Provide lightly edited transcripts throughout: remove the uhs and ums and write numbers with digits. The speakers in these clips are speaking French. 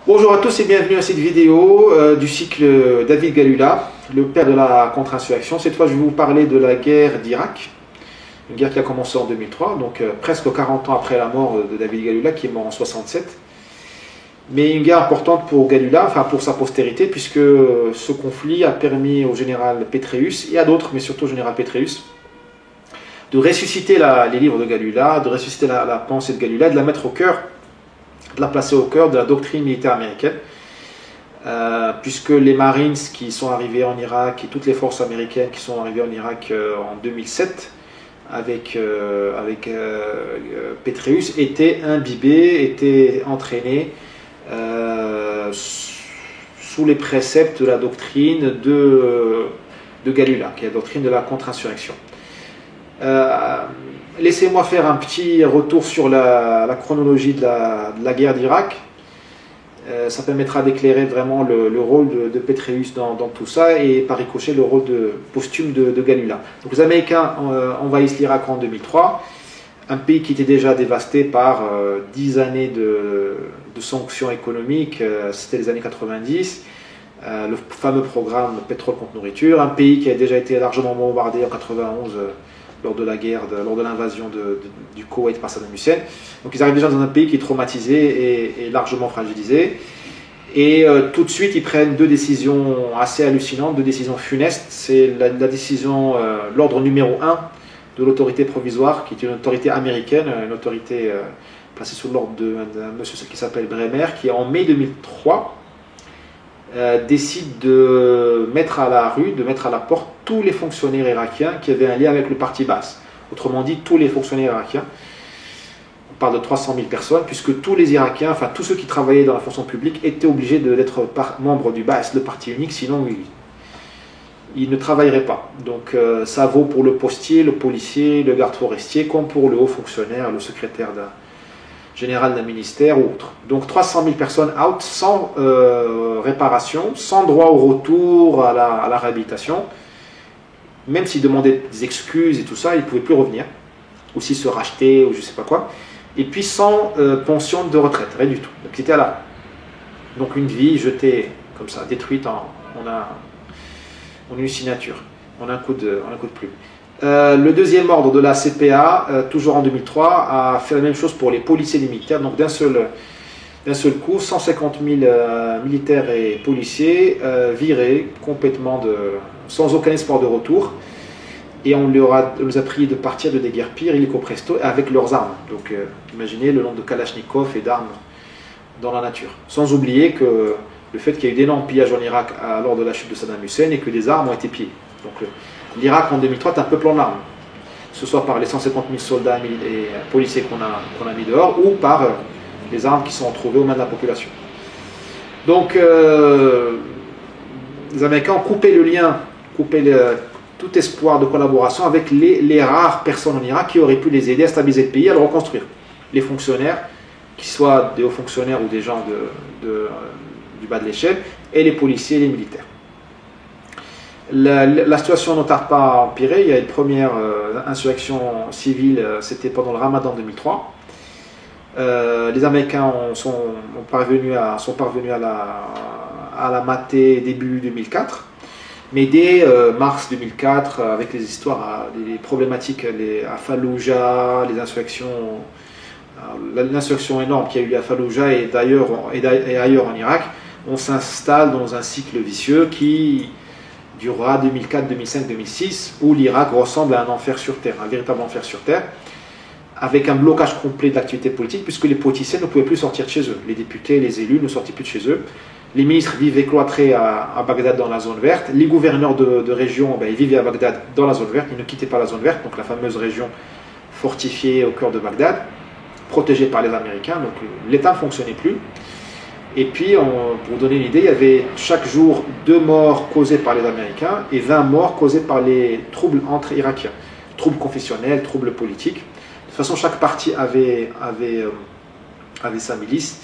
Bonjour à tous et bienvenue à cette vidéo du cycle David Galula, le père de la contre-insurrection. Cette fois, je vais vous parler de la guerre d'Irak, une guerre qui a commencé en 2003, donc presque 40 ans après la mort de David Galula, qui est mort en 67. Mais une guerre importante pour Galula, enfin pour sa postérité, puisque ce conflit a permis au général Petraeus et à d'autres, mais surtout au général Petraeus, de ressusciter les livres de Galula, de ressusciter la pensée de Galula, de la mettre au cœur, de la placer au cœur de la doctrine militaire américaine, puisque les Marines qui sont arrivés en Irak et toutes les forces américaines qui sont arrivées en Irak en 2007 avec Petraeus étaient imbibés, étaient entraînés sous les préceptes de la doctrine de Galula, qui est la doctrine de la contre-insurrection. Laissez-moi faire un petit retour sur la chronologie de la guerre d'Irak. Ça permettra d'éclairer vraiment le rôle de Petraeus dans tout ça et par ricochet le rôle posthume de Galula. Donc, les Américains envahissent l'Irak en 2003, un pays qui était déjà dévasté par 10 années de sanctions économiques, c'était les années 90, le fameux programme pétrole contre nourriture, un pays qui a déjà été largement bombardé en 91 lors de la guerre, lors de l'invasion du Koweït par Saddam Hussein. Donc ils arrivent déjà dans un pays qui est traumatisé et largement fragilisé. Et tout de suite, ils prennent deux décisions assez hallucinantes, deux décisions funestes. C'est la décision, l'ordre numéro 1 de l'autorité provisoire, qui est une autorité américaine, une autorité placée sous l'ordre d'un monsieur qui s'appelle Bremer, qui en mai 2003 décide de mettre à la rue, de mettre à la porte tous les fonctionnaires irakiens qui avaient un lien avec le parti Baas. Autrement dit, tous les fonctionnaires irakiens. On parle de 300 000 personnes, puisque tous les Irakiens, enfin tous ceux qui travaillaient dans la fonction publique, étaient obligés d'être membres du Baas, le parti unique, sinon ils ne travailleraient pas. Donc ça vaut pour le postier, le policier, le garde forestier, comme pour le haut fonctionnaire, le secrétaire général d'un ministère ou autre. Donc 300 000 personnes out, sans réparation, sans droit au retour, à la réhabilitation. Même s'ils demandaient des excuses et tout ça, ils ne pouvaient plus revenir, ou s'ils se rachetaient, ou je ne sais pas quoi. Et puis sans pension de retraite, rien du tout. Donc ils étaient à la... Donc une vie jetée comme ça, détruite, on a une signature, on a un coup de plume. Le deuxième ordre de la CPA, toujours en 2003, a fait la même chose pour les policiers et les militaires. Donc d'un seul coup, 150 000 militaires et policiers virés complètement sans aucun espoir de retour. Et on leur a prié de partir de des guerres pires, illico presto, avec leurs armes. Donc imaginez le nombre de Kalachnikov et d'armes dans la nature. Sans oublier que le fait qu'il y a eu d'énormes pillages en Irak lors de la chute de Saddam Hussein et que des armes ont été pillées. Donc l'Irak en 2003 est un peuple en armes, que ce soit par les 150 000 soldats et policiers qu'on a mis dehors ou par les armes qui sont retrouvées aux mains de la population. Donc les Américains ont coupé le lien, tout espoir de collaboration avec les rares personnes en Irak qui auraient pu les aider à stabiliser le pays, à le reconstruire. Les fonctionnaires, qu'ils soient des hauts fonctionnaires ou des gens du bas de l'échelle, et les policiers et les militaires. La situation ne tarde pas à empirer. Il y a une première insurrection civile, c'était pendant le Ramadan 2003. Les Américains sont parvenus à la mater début 2004. Mais dès mars 2004, avec les histoires, les problématiques à Fallujah, les insurrections, l'insurrection énorme qu'il y a eu à Fallujah et ailleurs en Irak, on s'installe dans un cycle vicieux qui durera 2004, 2005, 2006, où l'Irak ressemble à un enfer sur terre, un véritable enfer sur terre, avec un blocage complet de l'activité politique, puisque les politiciens ne pouvaient plus sortir de chez eux. Les députés, les élus ne sortaient plus de chez eux. Les ministres vivaient cloîtrés à Bagdad dans la zone verte. Les gouverneurs de région, ils vivaient à Bagdad dans la zone verte. Ils ne quittaient pas la zone verte, donc la fameuse région fortifiée au cœur de Bagdad, protégée par les Américains. Donc l'État ne fonctionnait plus. Et puis, pour donner une idée, il y avait chaque jour 2 morts causées par les Américains et 20 morts causées par les troubles entre Irakiens. Troubles confessionnels, troubles politiques. De toute façon, chaque parti avait sa milice.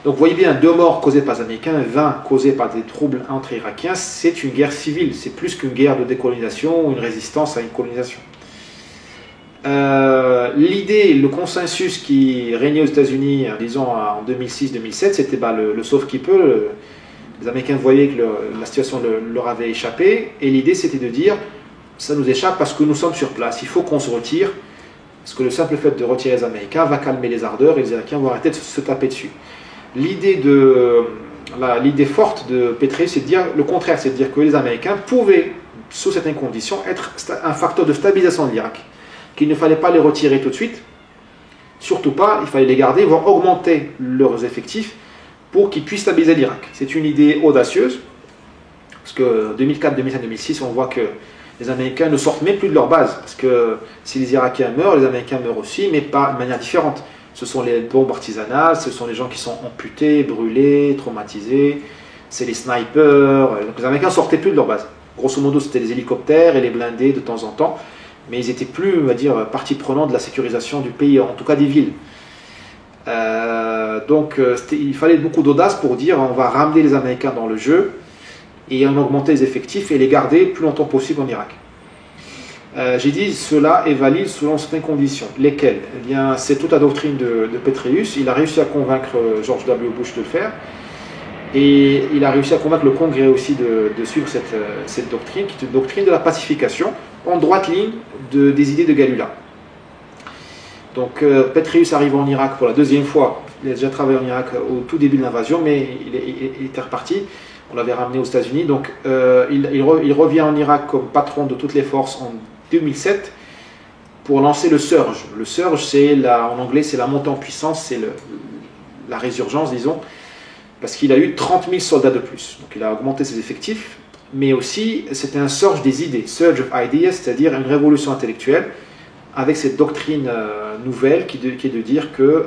Donc vous voyez bien, 2 morts causées par les Américains, 20 causées par des troubles entre Irakiens, c'est une guerre civile, c'est plus qu'une guerre de décolonisation ou une résistance à une colonisation. L'idée, le consensus qui régnait aux États-Unis, disons en 2006-2007, c'était le sauve qui peut. Les Américains voyaient que la situation leur avait échappé, et l'idée c'était de dire ça nous échappe parce que nous sommes sur place, il faut qu'on se retire, parce que le simple fait de retirer les Américains va calmer les ardeurs et les Américains vont arrêter de se taper dessus. L'idée forte de Petraeus, c'est de dire le contraire, c'est de dire que les Américains pouvaient, sous certaines conditions, être un facteur de stabilisation de l'Irak, qu'il ne fallait pas les retirer tout de suite, surtout pas, il fallait les garder, voire augmenter leurs effectifs pour qu'ils puissent stabiliser l'Irak. C'est une idée audacieuse, parce que 2004, 2005, 2006, on voit que les Américains ne sortent même plus de leur base, parce que si les Irakiens meurent, les Américains meurent aussi, mais pas de manière différente. Ce sont les bombes artisanales, ce sont les gens qui sont amputés, brûlés, traumatisés, c'est les snipers. Donc les Américains ne sortaient plus de leur base. Grosso modo, c'était les hélicoptères et les blindés de temps en temps, mais ils n'étaient plus, on va dire, partie prenante de la sécurisation du pays, en tout cas des villes. Donc il fallait beaucoup d'audace pour dire on va ramener les Américains dans le jeu et on augmenter les effectifs et les garder le plus longtemps possible en Irak. J'ai dit cela est valide selon certaines conditions. Lesquelles? Eh bien, c'est toute la doctrine de Petraeus. Il a réussi à convaincre George W. Bush de le faire. Et il a réussi à convaincre le Congrès aussi de suivre cette doctrine, qui est une doctrine de la pacification, en droite ligne des idées de Galula. Donc Petraeus arrive en Irak pour la deuxième fois. Il a déjà travaillé en Irak au tout début de l'invasion, mais il était reparti. On l'avait ramené aux États-Unis. Donc il revient en Irak comme patron de toutes les forces en 2007 pour lancer le Surge. Le Surge, en anglais, c'est la montée en puissance, c'est la résurgence, disons, parce qu'il a eu 30 000 soldats de plus. Donc il a augmenté ses effectifs, mais aussi c'était un surge des idées, surge of ideas, c'est-à-dire une révolution intellectuelle, avec cette doctrine nouvelle qui est de dire que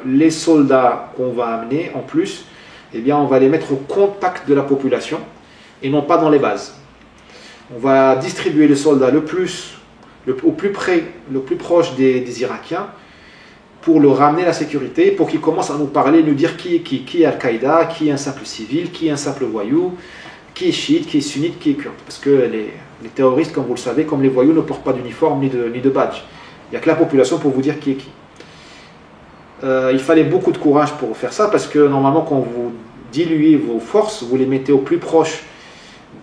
les soldats qu'on va amener en plus, eh bien, on va les mettre au contact de la population et non pas dans les bases. On va distribuer les soldats au plus près, le plus proche des Irakiens pour leur ramener la sécurité, pour qu'ils commencent à nous parler, nous dire qui est Al-Qaïda, qui est un simple civil, qui est un simple voyou, qui est chiite, qui est sunnite, qui est kurde. Parce que les terroristes, comme vous le savez, comme les voyous, ne portent pas d'uniforme ni de badge. Il n'y a que la population pour vous dire qui est qui. Il fallait beaucoup de courage pour faire ça, parce que normalement, quand vous diluez vos forces, vous les mettez au plus proche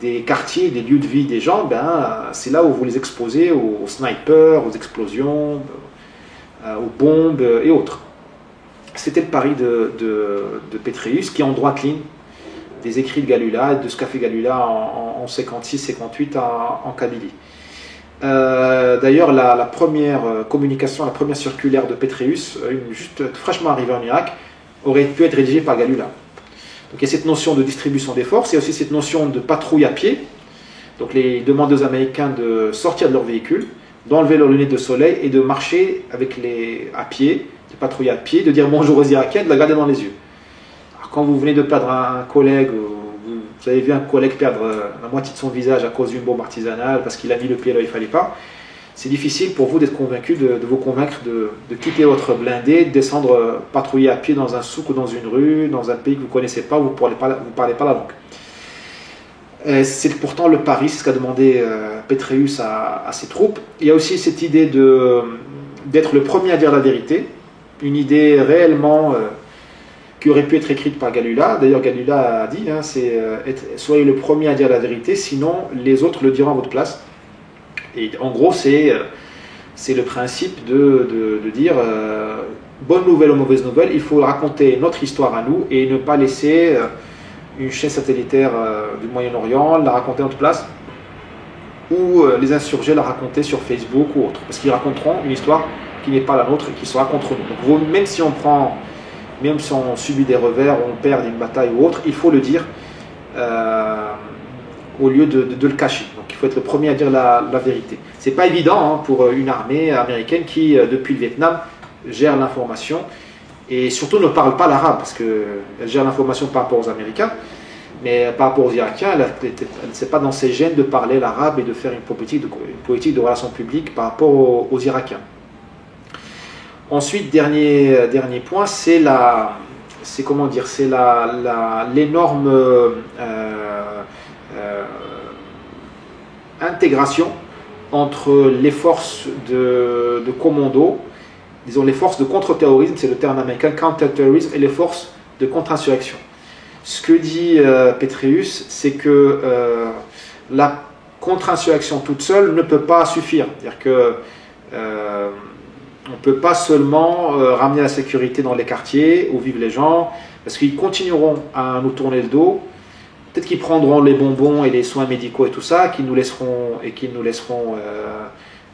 des quartiers, des lieux de vie des gens, c'est là où vous les exposez aux snipers, aux explosions, aux bombes et autres. C'était le pari de Petraeus, qui est en droite ligne des écrits de Galula, de ce qu'a fait Galula en 56-58 en Kabylie. D'ailleurs, la première communication, la première circulaire de Petraeus, juste fraîchement arrivée en Irak, aurait pu être rédigée par Galula. Donc il y a cette notion de distribution des forces, il y a aussi cette notion de patrouille à pied. Donc il demande aux Américains de sortir de leur véhicule, d'enlever leurs lunettes de soleil et de marcher à pied, de patrouiller à pied, de dire bonjour aux Irakiens, de la garder dans les yeux. Alors, quand vous venez de perdre un collègue, vous avez vu un collègue perdre la moitié de son visage à cause d'une bombe artisanale parce qu'il a mis le pied là où il ne fallait pas, c'est difficile pour vous d'être convaincu, de vous convaincre de quitter votre blindé, de descendre patrouiller à pied dans un souk ou dans une rue, dans un pays que vous ne connaissez pas, où vous ne parlez pas la langue. C'est pourtant le pari, c'est ce qu'a demandé Petraeus à ses troupes. Il y a aussi cette idée d'être le premier à dire la vérité, une idée réellement qui aurait pu être écrite par Galula. D'ailleurs, Galula a dit, soyez le premier à dire la vérité, sinon les autres le diront à votre place. Et en gros, c'est le principe de dire bonne nouvelle ou mauvaise nouvelle, il faut raconter notre histoire à nous et ne pas laisser une chaîne satellitaire du Moyen-Orient la raconter à notre place, ou les insurgés la raconter sur Facebook ou autre, parce qu'ils raconteront une histoire qui n'est pas la nôtre et qui sera contre nous. Donc même si on subit des revers, on perd une bataille ou autre, il faut le dire au lieu de le cacher. Donc il faut être le premier à dire la vérité. C'est pas évident pour une armée américaine qui, depuis le Vietnam, gère l'information et surtout ne parle pas l'arabe, parce qu'elle gère l'information par rapport aux Américains, mais par rapport aux Irakiens, elle n'est pas dans ses gènes de parler l'arabe et de faire une politique de relations publiques par rapport aux Irakiens. Ensuite, dernier point, c'est l'énorme intégration entre les forces de commando, disons les forces de contre-terrorisme, c'est le terme américain, counter-terrorism, et les forces de contre-insurrection. Ce que dit Petraeus, c'est que la contre-insurrection toute seule ne peut pas suffire. C'est-à-dire que on ne peut pas seulement ramener la sécurité dans les quartiers où vivent les gens, parce qu'ils continueront à nous tourner le dos. Peut-être qu'ils prendront les bonbons et les soins médicaux et tout ça, qu'ils nous laisseront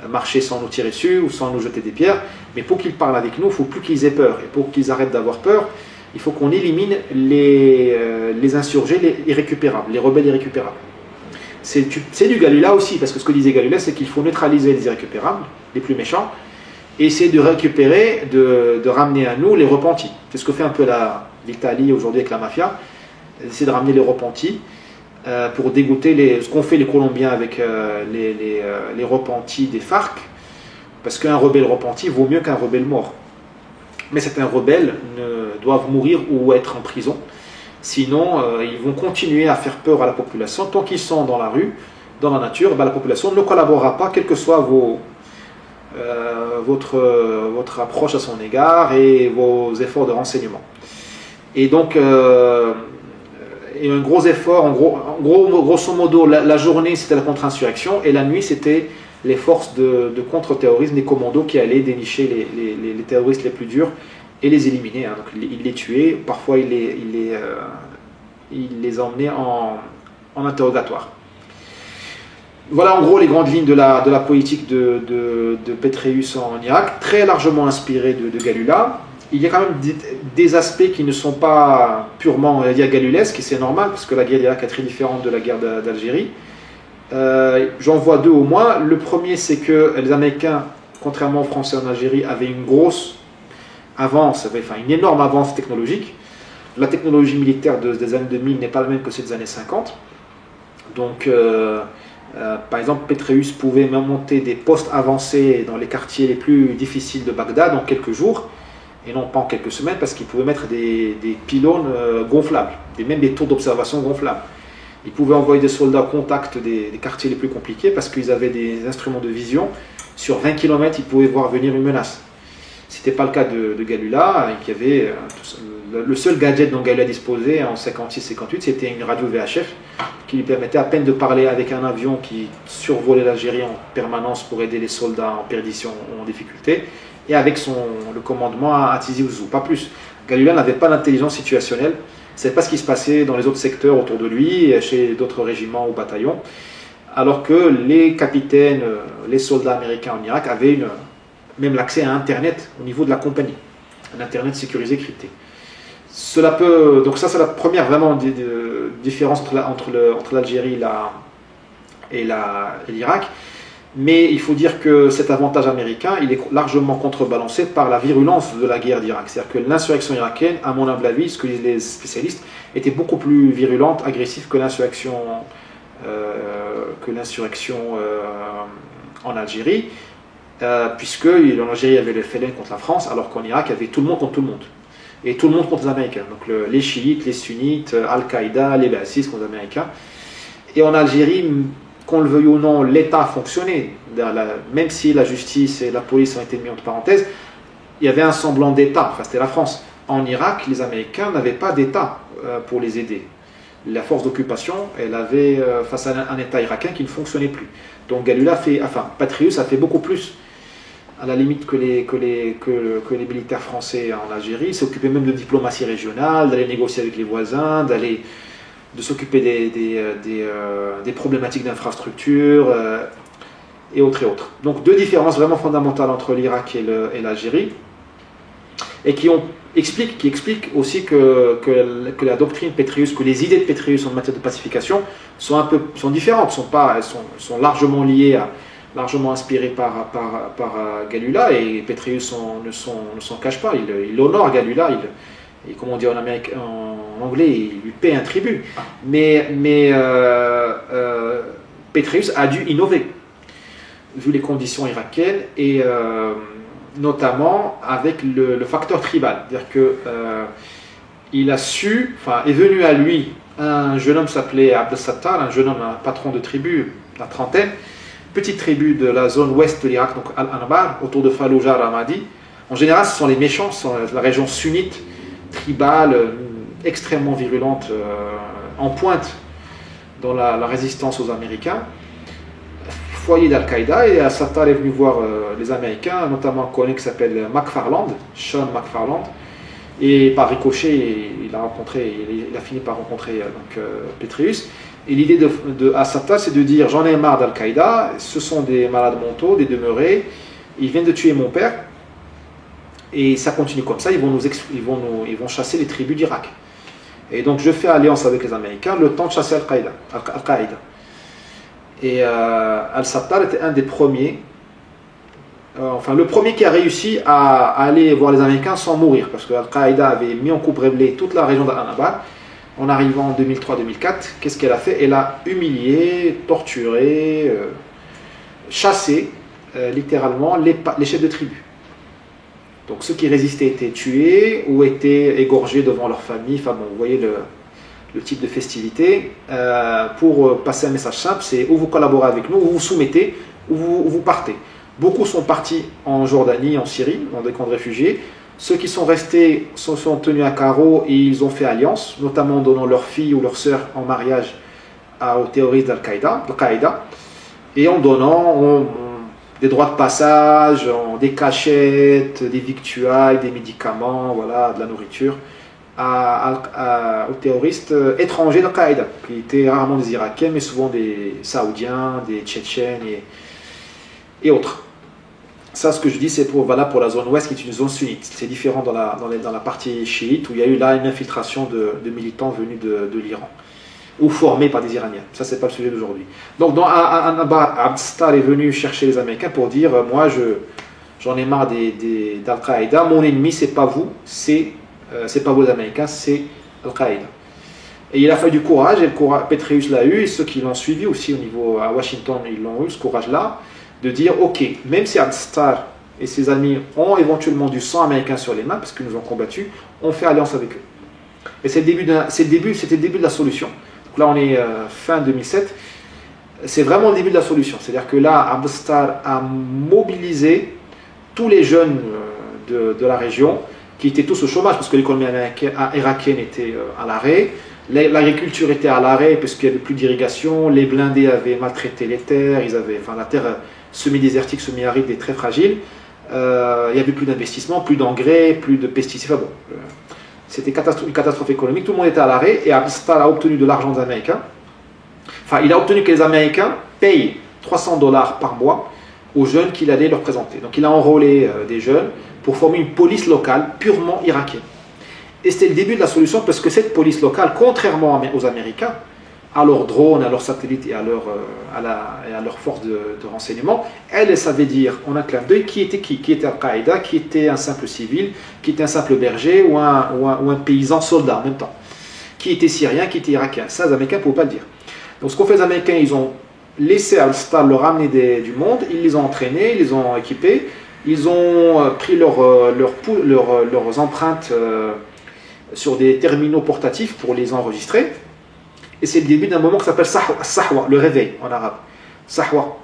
marcher sans nous tirer dessus ou sans nous jeter des pierres. Mais pour qu'ils parlent avec nous, il ne faut plus qu'ils aient peur. Et pour qu'ils arrêtent d'avoir peur, il faut qu'on élimine les insurgés les irrécupérables, les rebelles irrécupérables. C'est du Galula aussi, parce que ce que disait Galula, c'est qu'il faut neutraliser les irrécupérables, les plus méchants, et essayer de récupérer, de ramener à nous les repentis. C'est ce que fait un peu l'Italie aujourd'hui avec la mafia, essayer de ramener les repentis pour dégoûter ce qu'ont fait les Colombiens avec les repentis des FARC, parce qu'un rebelle repenti vaut mieux qu'un rebelle mort. Mais certains rebelles doivent mourir ou être en prison. Sinon, ils vont continuer à faire peur à la population. Tant qu'ils sont dans la rue, dans la nature, la population ne collaborera pas, quelle que soit votre approche à son égard et vos efforts de renseignement. Et donc, et un gros effort, grosso modo, la journée c'était la contre-insurrection et la nuit c'était les forces de contre-terrorisme, les commandos qui allaient dénicher les terroristes les plus durs et les éliminer. Donc, il les tuait, parfois il les emmenait en interrogatoire. Voilà en gros les grandes lignes de la politique de Petraeus en Irak, très largement inspiré de Galula. Il y a quand même des aspects qui ne sont pas purement galulesques, et c'est normal, parce que la guerre d'Irak est très différente de la guerre d'Algérie. J'en vois deux au moins. Le premier, c'est que les Américains, contrairement aux Français en Algérie, avaient une grosse avance, enfin une énorme avance technologique. La technologie militaire des années 2000 n'est pas la même que celle des années 50. Donc, par exemple, Petraeus pouvait même monter des postes avancés dans les quartiers les plus difficiles de Bagdad en quelques jours, et non pas en quelques semaines, parce qu'il pouvait mettre des pylônes gonflables, même des tours d'observation gonflables. Il pouvait envoyer des soldats au contact des quartiers les plus compliqués, parce qu'ils avaient des instruments de vision. Sur 20 km, ils pouvaient voir venir une menace. Ce n'était pas le cas de Galula, qui avait le seul gadget dont Galula disposait en 56-58, c'était une radio VHF qui lui permettait à peine de parler avec un avion qui survolait l'Algérie en permanence pour aider les soldats en perdition ou en difficulté, et avec le commandement à Tizi Ouzou, pas plus. Galula n'avait pas d'intelligence situationnelle, il ne savait pas ce qui se passait dans les autres secteurs autour de lui, chez d'autres régiments ou bataillons, alors que les capitaines, les soldats américains en Irak avaient même l'accès à Internet au niveau de la compagnie, un Internet sécurisé, crypté. Donc ça c'est la première vraiment différence entre l'Algérie et l'Irak. Mais il faut dire que cet avantage américain, il est largement contrebalancé par la virulence de la guerre d'Irak. C'est-à-dire que l'insurrection irakienne, à mon humble avis, ce que disent les spécialistes, était beaucoup plus virulente, agressive que l'insurrection en Algérie, puisque en Algérie il y avait le FLN contre la France, alors qu'en Irak il y avait tout le monde contre tout le monde. Et tout le monde contre les Américains. Donc les chiites, les sunnites, Al-Qaïda, les bassistes contre les Américains. Et en Algérie, qu'on le veuille ou non, l'État a fonctionné. Même si la justice et la police ont été mis entre parenthèses, il y avait un semblant d'État. Enfin, c'était la France. En Irak, les Américains n'avaient pas d'État pour les aider. La force d'occupation, elle avait face à un État irakien qui ne fonctionnait plus. Donc Petraeus a fait beaucoup plus, à la limite que les militaires français en Algérie. Il s'occupait même de diplomatie régionale, d'aller négocier avec les voisins, de s'occuper des problématiques d'infrastructure et autres et autres. Donc deux différences vraiment fondamentales entre l'Irak et l'Algérie, et qui expliquent aussi que la doctrine Petraeus, que les idées de Petraeus en matière de pacification sont différentes, elles sont largement liées largement inspiré par Galula, et Petraeus ne s'en cache pas, il honore Galula, et comme on dit en anglais, il lui paie un tribut. Mais Petraeus a dû innover, vu les conditions irakiennes, et notamment avec le facteur tribal. C'est-à-dire qu'il est venu à lui un jeune homme s'appelait Abdel Sattar, un jeune homme, un patron de tribu, la trentaine, petite tribu de la zone ouest de l'Irak, donc Al-Anbar, autour de Fallujah, Ramadi. En général, ce sont les méchants, ce sont la région sunnite, tribale, extrêmement virulente, en pointe dans la résistance aux Américains. Foyer d'Al-Qaïda, et Al-Sattar est venu voir les Américains, notamment un collègue qui s'appelle McFarland, Sean McFarland, et par ricochet, il a fini par rencontrer Petraeus. Et l'idée de Al-Sattar, c'est de dire: j'en ai marre d'Al-Qaïda, ce sont des malades mentaux, des demeurés, ils viennent de tuer mon père, et ça continue comme ça, ils vont chasser les tribus d'Irak. Et donc je fais alliance avec les Américains le temps de chasser Al-Qaïda. Et Al-Sattar était un des premiers, enfin le premier qui a réussi à aller voir les Américains sans mourir, parce que Al-Qaïda avait mis en coupe réglée toute la région d'Al-Anbar. En arrivant en 2003-2004, qu'est-ce qu'elle a fait? Elle a humilié, torturé, chassé littéralement les chefs de tribu. Donc ceux qui résistaient étaient tués ou étaient égorgés devant leur famille. Enfin bon, vous voyez le type de festivité. Pour passer un message simple, c'est: ou vous collaborez avec nous, ou vous soumettez, ou vous partez. Beaucoup sont partis en Jordanie, en Syrie, dans des camps de réfugiés. Ceux qui sont restés sont tenus à carreau et ils ont fait alliance, notamment en donnant leur fille ou leur sœur en mariage aux terroristes d'Al-Qaïda. Et en donnant des droits de passage, des cachettes, des victuailles, des médicaments, voilà, de la nourriture, aux terroristes étrangers d'Al-Qaïda, qui étaient rarement des Irakiens, mais souvent des Saoudiens, des Tchétchènes et autres. Ça, ce que je dis, c'est valable pour la zone ouest, qui est une zone sunnite. C'est différent dans la partie chiite, où il y a eu là une infiltration de militants venus de l'Iran, ou formés par des Iraniens. Ça, c'est pas le sujet d'aujourd'hui. Donc, Al-Sattar est venu chercher les Américains pour dire: moi, j'en ai marre d'Al-Qaïda, mon ennemi, c'est pas vous, c'est pas vous les Américains, c'est Al-Qaïda. Et il a fallu du courage, et Petraeus l'a eu, et ceux qui l'ont suivi aussi au niveau à Washington, ils l'ont eu, ce courage-là, de dire: ok, même si Al-Sattar et ses amis ont éventuellement du sang américain sur les mains, parce qu'ils nous ont combattus, on fait alliance avec eux. Et c'était le début de la solution. Donc là, on est fin 2007. C'est vraiment le début de la solution. C'est-à-dire que là, Al-Sattar a mobilisé tous les jeunes de la région, qui étaient tous au chômage, parce que l'économie irakienne était à l'arrêt. L'agriculture était à l'arrêt, parce qu'il n'y avait plus d'irrigation. Les blindés avaient maltraité les terres. La terre semi-désertique, semi-aride et très fragile. Il n'y avait plus d'investissement, plus d'engrais, plus de pesticides. Enfin bon, c'était une catastrophe économique. Tout le monde était à l'arrêt, et Al-Sattar a obtenu de l'argent des Américains. Enfin, il a obtenu que les Américains payent $300 par mois aux jeunes qu'il allait leur présenter. Donc il a enrôlé des jeunes pour former une police locale purement irakienne. Et c'était le début de la solution, parce que cette police locale, contrairement aux Américains, à leurs drones, à leurs satellites et à leur force de renseignement, elle savait dire en un clin d'œil qui était Al-Qaïda, qui était un simple civil, qui était un simple berger ou un paysan soldat en même temps, qui était syrien, qui était irakien. Ça, les Américains ne pouvaient pas le dire. Donc ce qu'ont fait les Américains, ils ont laissé Al-Sattar leur ramener du monde, ils les ont entraînés, ils les ont équipés, ils ont pris leurs empreintes sur des terminaux portatifs pour les enregistrer. Et c'est le début d'un moment qui s'appelle Sahwa, le réveil en arabe. Sahwa.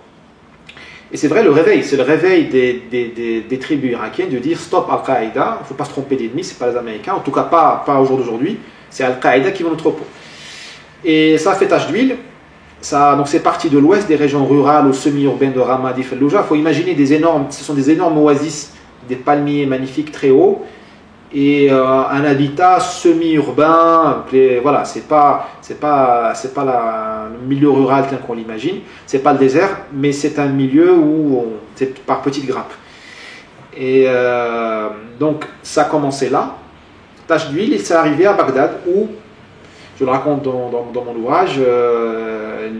Et c'est vrai, le réveil, c'est le réveil des tribus irakiennes de dire: stop Al-Qaïda, il ne faut pas se tromper d'ennemis, ce n'est pas les Américains, en tout cas pas au jour d'aujourd'hui, c'est Al-Qaïda qui veut notre peau. Et ça a fait tache d'huile. Donc c'est parti de l'ouest, des régions rurales ou semi-urbaines de Ramadi, Fallujah. Il faut imaginer ce sont des énormes oasis, des palmiers magnifiques très hauts, et un habitat semi-urbain. Voilà, c'est pas le milieu rural tel qu'on l'imagine, c'est pas le désert, mais c'est un milieu où c'est par petites grappes. Et donc ça a commencé là, tache d'huile, et c'est arrivé à Bagdad, où, je le raconte dans mon ouvrage,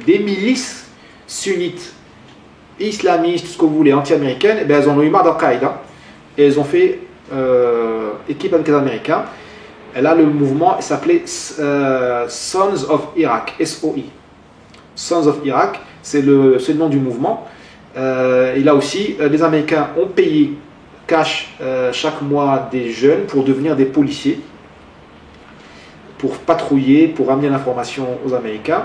des milices sunnites, islamistes, tout ce que vous voulez, anti-américaines, elles en ont eu marre d'Al-Qaïda, et elles ont fait équipe avec les Américains. Et là, le mouvement s'appelait Sons of Iraq, SOI. Sons of Iraq, c'est le nom du mouvement. Et là aussi, les Américains ont payé cash chaque mois des jeunes pour devenir des policiers, pour patrouiller, pour amener l'information aux Américains.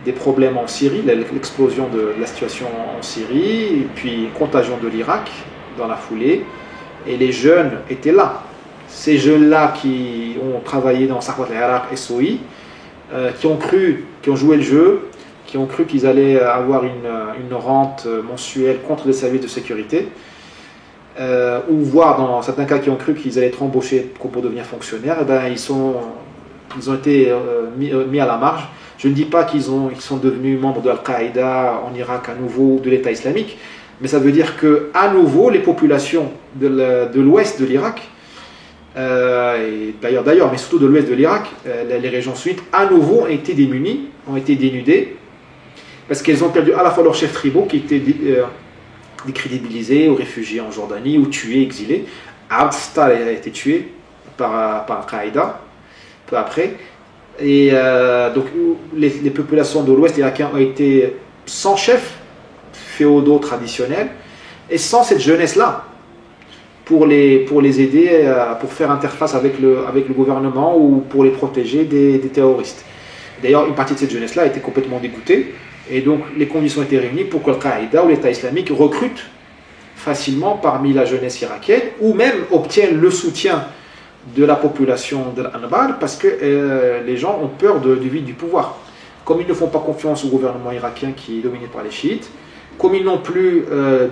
des problèmes en Syrie, l'explosion de la situation en Syrie, et puis contagion de l'Irak dans la foulée, et les jeunes étaient là. Ces jeunes-là qui ont travaillé dans Sarwat al-Iraq, SOI, qui ont joué le jeu, qui ont cru qu'ils allaient avoir une rente mensuelle contre les services de sécurité, ou voire dans certains cas qui ont cru qu'ils allaient être embauchés pour devenir fonctionnaires, eh ben, ils ont été mis à la marge. Je ne dis pas qu'ils sont devenus membres de Al-Qaïda en Irak à nouveau, de l'État islamique, mais ça veut dire qu'à nouveau, les populations de l'ouest de l'Irak, et d'ailleurs, mais surtout de l'ouest de l'Irak, les régions sunnites, à nouveau ont été démunies, ont été dénudées, parce qu'elles ont perdu à la fois leurs chefs tribaux qui étaient décrédibilisés ou réfugiés en Jordanie ou tués, exilés. Abd a été tué par Al-Qaïda peu après. Et donc les populations de l'ouest irakien ont été sans chef féodaux traditionnels et sans cette jeunesse-là pour les aider, pour faire interface avec le gouvernement ou pour les protéger des terroristes. D'ailleurs, une partie de cette jeunesse-là a été complètement dégoûtée. Et donc, les conditions étaient réunies pour que Al-Qaïda ou l'État islamique recrute facilement parmi la jeunesse irakienne ou même obtienne le soutien de la population de l'Anbar parce que les gens ont peur du vide du pouvoir. Comme ils ne font pas confiance au gouvernement irakien qui est dominé par les chiites, comme ils n'ont plus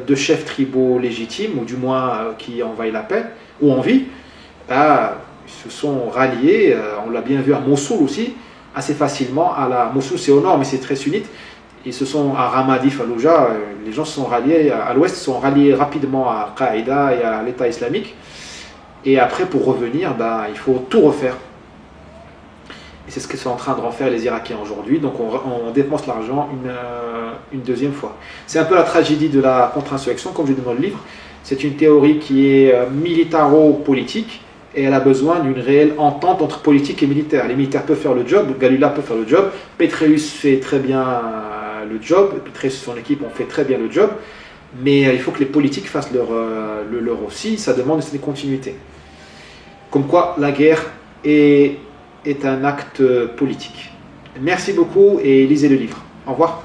de chefs tribaux légitimes ou du moins qui envahissent la paix ou envie, ils se sont ralliés, on l'a bien vu à Mossoul aussi, assez facilement Mossoul c'est au nord mais c'est très sunnite. Ils se sont à Ramadi, Fallujah, les gens se sont ralliés à l'ouest, se sont ralliés rapidement à Al-Qaïda et à l'État islamique. Et après, pour revenir, il faut tout refaire. Et c'est ce que sont en train de refaire les Irakiens aujourd'hui. Donc on dépense l'argent une deuxième fois. C'est un peu la tragédie de la contre-insurrection, comme je dis dans le livre. C'est une théorie qui est militaro-politique et elle a besoin d'une réelle entente entre politique et militaire. Les militaires peuvent faire le job, Galula peut faire le job, Petraeus fait très bien le job, Petraeus et son équipe ont fait très bien le job, mais il faut que les politiques fassent le leur aussi, ça demande une continuité. Comme quoi la guerre est un acte politique. Merci beaucoup et lisez le livre. Au revoir.